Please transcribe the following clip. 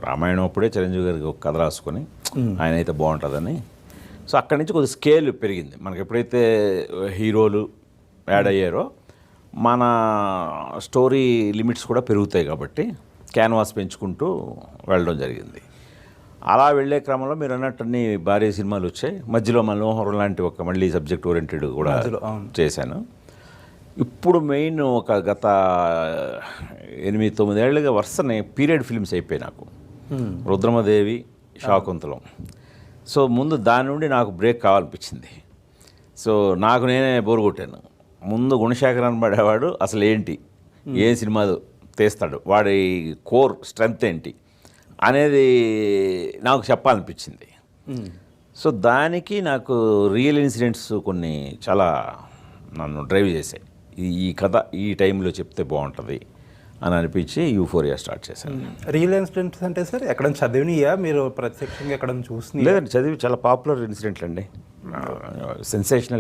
రామాయణం అప్పుడే చిరంజీవి గారికి ఒక కథ రాసుకొని ఆయన అయితే బాగుంటుందని. సో అక్కడి నుంచి కొద్దిగా స్కేల్ పెరిగింది. మనకి ఎప్పుడైతే హీరోలు యాడ్ అయ్యారో మన స్టోరీ లిమిట్స్ కూడా పెరుగుతాయి కాబట్టి క్యాన్వాస్ పెంచుకుంటూ వెళ్ళడం జరిగింది. అలా వెళ్ళే క్రమంలో మీరు అన్నట్టు అన్ని భారీ సినిమాలు వచ్చాయి. మధ్యలో మనోహరం లాంటి ఒక మళ్ళీ సబ్జెక్ట్ ఓరియంటెడ్ కూడా చేశాను. ఇప్పుడు మెయిన్ ఒక గత 8-9 ఏళ్ళుగా వరుసనే పీరియడ్ ఫిల్మ్స్ అయిపోయాయి నాకు. రుద్రమదేవి, శాకుంతలం. సో ముందు దాని నుండి నాకు బ్రేక్ కావాలనిపించింది. సో నాకు నేనే బోరు కొట్టాను. ముందు గుణశేఖర్ అని పడేవాడు అసలు ఏంటి, ఏ సినిమాలు తీస్తాడు, వాడి కోర్ స్ట్రెంగ్త్ ఏంటి అనేది నాకు చెప్పాలనిపించింది. సో దానికి నాకు రియల్ ఇన్సిడెంట్స్ కొన్ని చాలా నన్ను డ్రైవ్ చేశాయి. ఈ కథ ఈ టైంలో చెప్తే బాగుంటుంది అని అనిపించి యూఫోరియా స్టార్ట్ చేశాను. రియల్ ఇన్సిడెంట్స్ అంటే సార్ ఎక్కడ చదివినయా, మీరు ప్రత్యక్షంగా ఎక్కడ చూసిన? లేదండి, చదివి చాలా పాపులర్ ఇన్సిడెంట్లు అండి, సెన్సేషనల్